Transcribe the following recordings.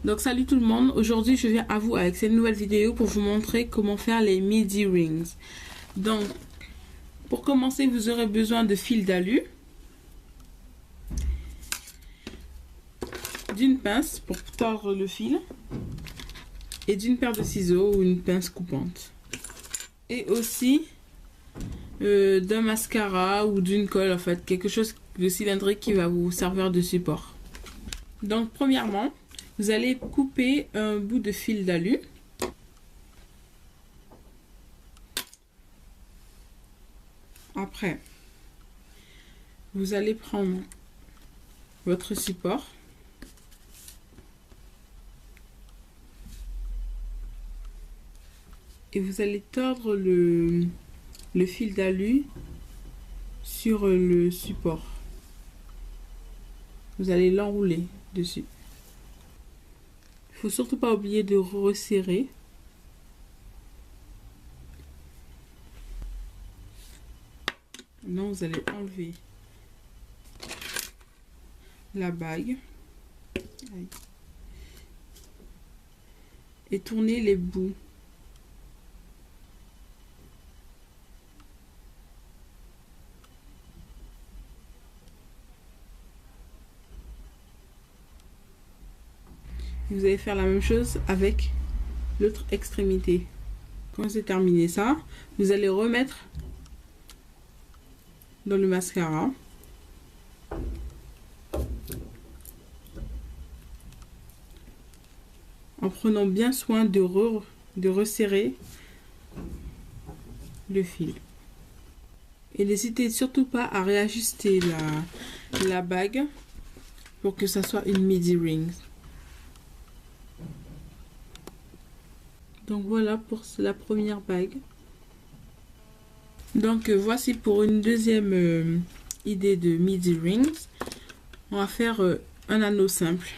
Donc salut tout le monde, aujourd'hui je viens à vous avec cette nouvelle vidéo pour vous montrer comment faire les midi rings. Donc pour commencer vous aurez besoin de fil d'alu, d'une pince pour tordre le fil et d'une paire de ciseaux ou une pince coupante. Et aussi d'un mascara ou d'une colle, en fait quelque chose de cylindrique qui va vous servir de support. Donc premièrement, vous allez couper un bout de fil d'alu. Après, vous allez prendre votre support. Et vous allez tordre le fil d'alu sur le support. Vous allez l'enrouler dessus. Il faut surtout pas oublier de resserrer. Maintenant, vous allez enlever la bague et tourner les bouts. Vous allez faire la même chose avec l'autre extrémité. Quand vous avez terminé ça, vous allez remettre dans le mascara. En prenant bien soin de resserrer le fil. Et n'hésitez surtout pas à réajuster la bague pour que ça soit une midi ring. Donc voilà pour la première bague. Donc voici pour une deuxième idée de midi rings. On va faire un anneau simple.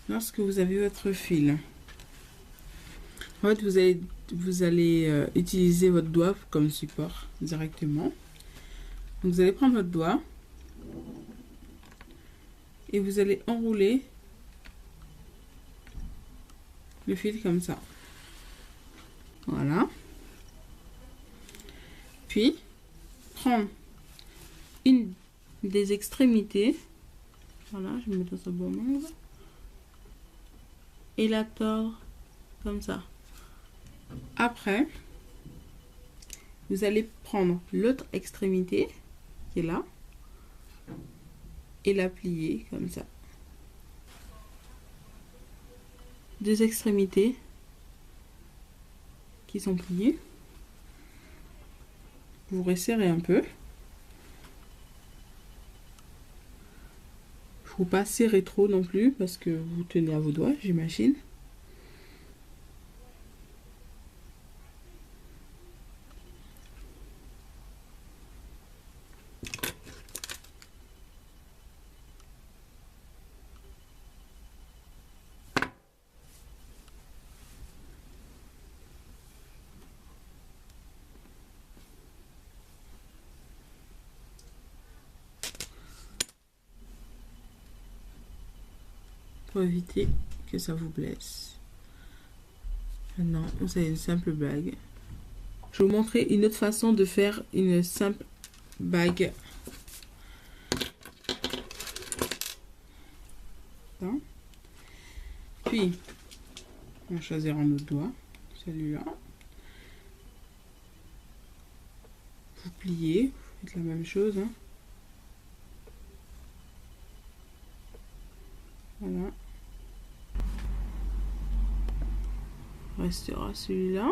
Lorsque vous avez votre fil, en fait vous allez utiliser votre doigt comme support directement. Donc vous allez prendre votre doigt et vous allez enrouler le fil comme ça. Voilà. Puis prendre une des extrémités. Voilà, je mets dans ce bon angle. Et la tordre comme ça. Après, vous allez prendre l'autre extrémité qui est là et la plier comme ça. Deux extrémités qui sont pliées. Vous resserrez un peu. Il ne faut pas serrer trop non plus parce que vous tenez à vos doigts, j'imagine. Pour éviter que ça vous blesse. Maintenant, vous avez une simple bague. Je vais vous montrer une autre façon de faire une simple bague. Puis, on va choisir un autre doigt, celui-là. Vous pliez, vous faites la même chose. Voilà. Restera celui-là.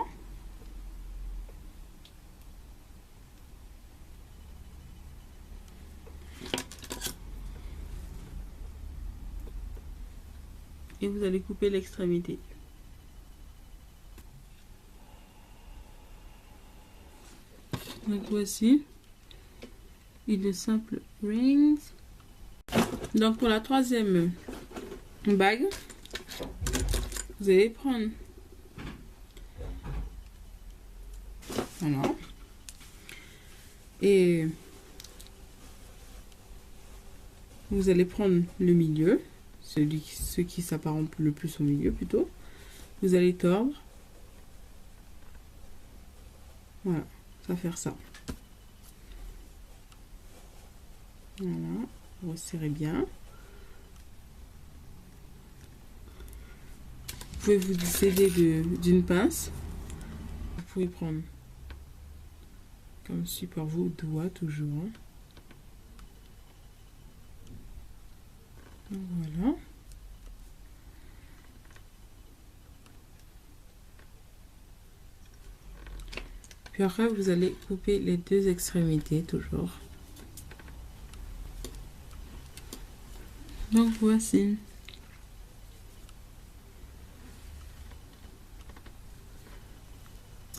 Et vous allez couper l'extrémité. Donc voici une simple rings. Donc pour la troisième bague, vous allez prendre, voilà, et vous allez prendre le milieu ceux qui s'apparentent le plus au milieu plutôt. Vous allez tordre. Voilà, ça va faire ça. Voilà, resserrez bien. Vous pouvez vous aider d'une pince. Vous pouvez prendre comme support vos doigts toujours. Voilà. Puis après, vous allez couper les deux extrémités toujours. Donc voici.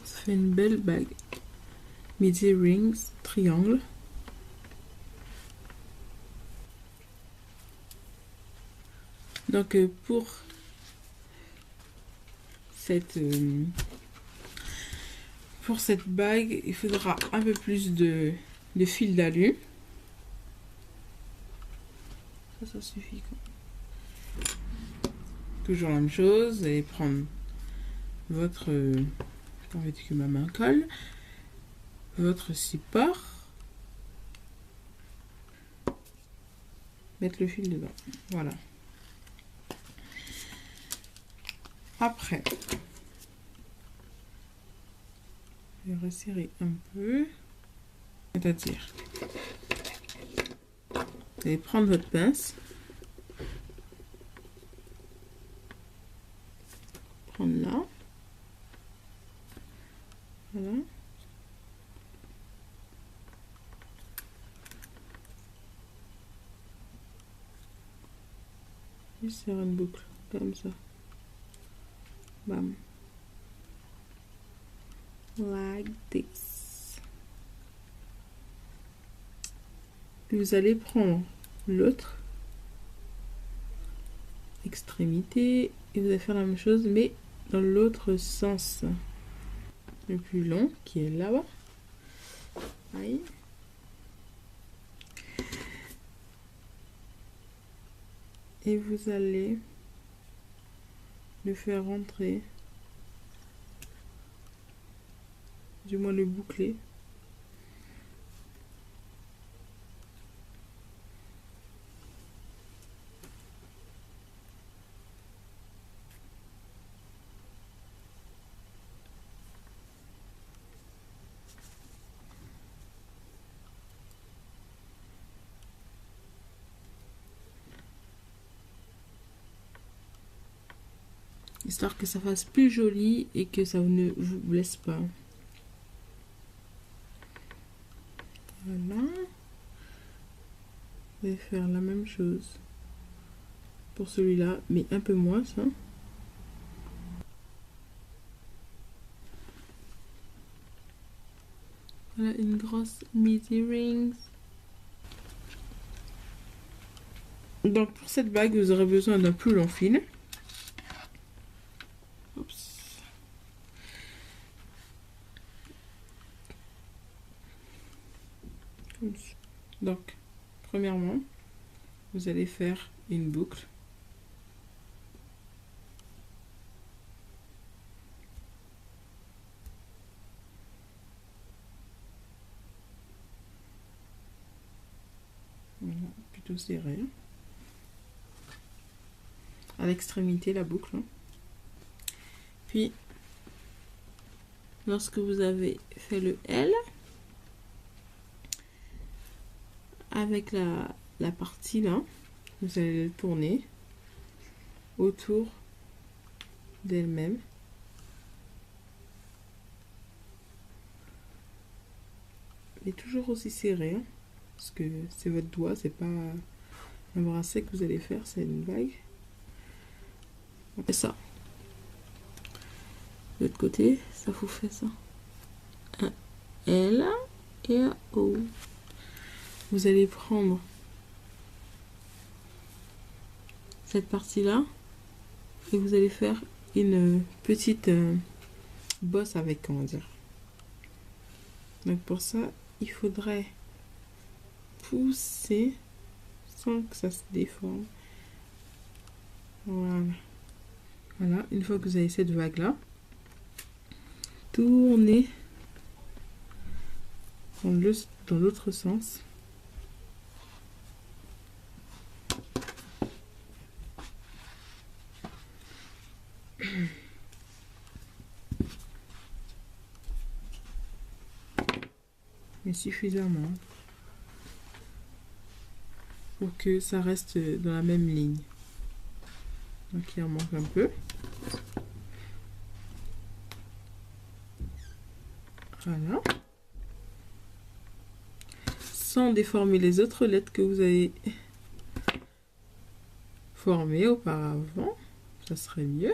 Ça fait une belle bague. Midi rings, triangle. Donc pour cette bague, il faudra un peu plus de fil d'alu. Ça suffit. Toujours la même chose, vous allez prendre votre... permettez que ma main colle. Votre support. Mettre le fil dedans. Voilà. Après, je vais resserrer un peu. C'est-à-dire, vous allez prendre votre pince. Prendre là. Voilà. Je serre une boucle comme ça. Bam. Like this. Puis vous allez prendre l'autre extrémité et vous allez faire la même chose mais dans l'autre sens. Le plus long qui est là-bas. Aïe. Et vous allez le faire rentrer, du moins le boucler. Histoire que ça fasse plus joli et que ça ne vous blesse pas. Voilà. Je vais faire la même chose pour celui-là, mais un peu moins ça. Voilà une grosse midi rings. Donc pour cette bague, vous aurez besoin d'un plus long fil. Oups. Donc, premièrement, vous allez faire une boucle. Voilà, plutôt serré. À l'extrémité, la boucle. Puis, lorsque vous avez fait le L, avec la partie là, vous allez le tourner autour d'elle-même. Mais toujours aussi serré, hein, parce que c'est votre doigt, c'est pas un bracelet que vous allez faire, c'est une bague. On fait ça. De l'autre côté, ça vous fait ça. Un L et un O. Vous allez prendre cette partie-là et vous allez faire une petite bosse avec, on va dire. Donc pour ça, il faudrait pousser sans que ça se déforme. une fois que vous avez cette vague là, tournez dans l'autre sens. Mais suffisamment pour que ça reste dans la même ligne. Donc il en manque un peu. Voilà. Sans déformer les autres lettres que vous avez formées auparavant, ça serait mieux.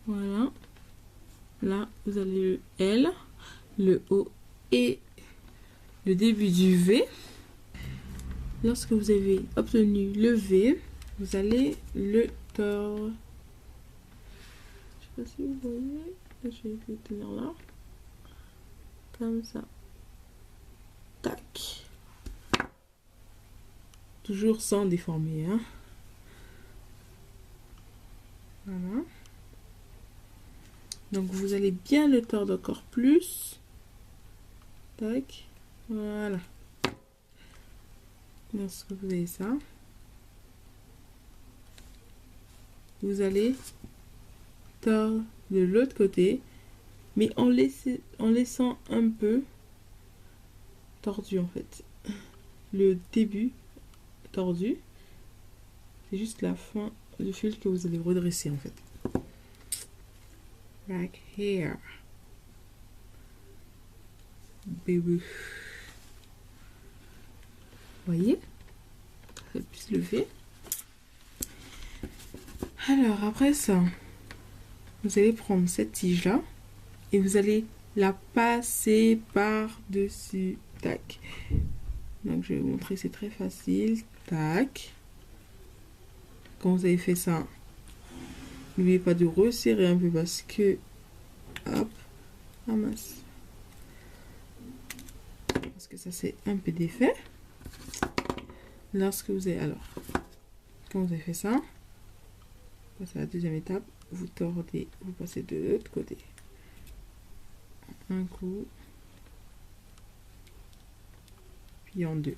Voilà. Là, vous avez le L, le O et le début du V. Lorsque vous avez obtenu le V, vous allez le tordre. Je sais pas si vous voyez. Je vais le tenir là. Comme ça. Tac. Toujours sans déformer, hein. Voilà. Donc vous allez bien le tordre encore plus. Tac. Voilà. Lorsque vous avez ça, vous allez tordre de l'autre côté, mais en laissant un peu tordu en fait. Le début tordu, c'est juste la fin du fil que vous allez redresser en fait. Back here. Baby. Voyez, ça puisse lever. Alors après ça, vous allez prendre cette tige là et vous allez la passer par dessus. Tac. Donc je vais vous montrer, c'est très facile. Tac. Quand vous avez fait ça, n'oubliez pas de resserrer un peu parce que hop, ramasse. Parce que ça c'est un peu défait. Lorsque vous avez, alors, quand vous avez fait ça, passez à la deuxième étape, vous tordez, vous passez de l'autre côté. Un coup, puis en deux.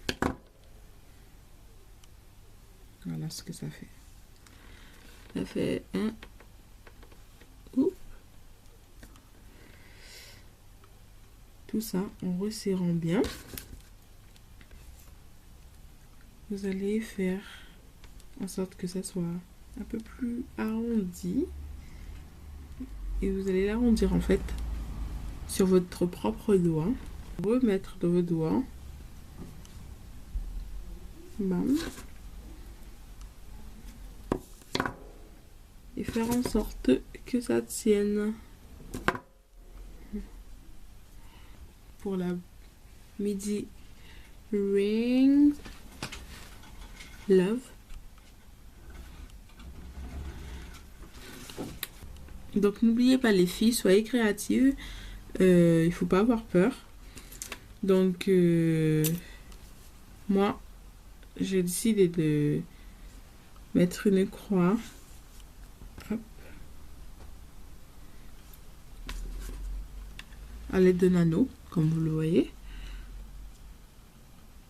Voilà ce que ça fait. Ça fait un. Tout ça en resserrant bien. Vous allez faire en sorte que ça soit un peu plus arrondi. Et vous allez l'arrondir en fait sur votre propre doigt. Remettre dans vos doigts. Bam. Et faire en sorte que ça tienne. Pour la midi ring love. Donc n'oubliez pas les filles, soyez créatives. Il faut pas avoir peur. Donc moi j'ai décidé de mettre une croix. Hop. À l'aide d'un anneau, comme vous le voyez,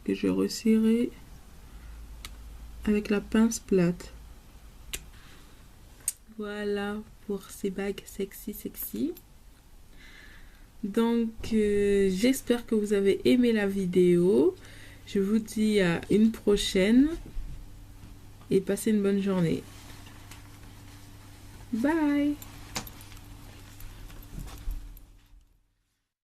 que je resserrai avec la pince plate. Voilà pour ces bagues sexy. Donc j'espère que vous avez aimé la vidéo. Je vous dis à une prochaine et passez une bonne journée. Bye.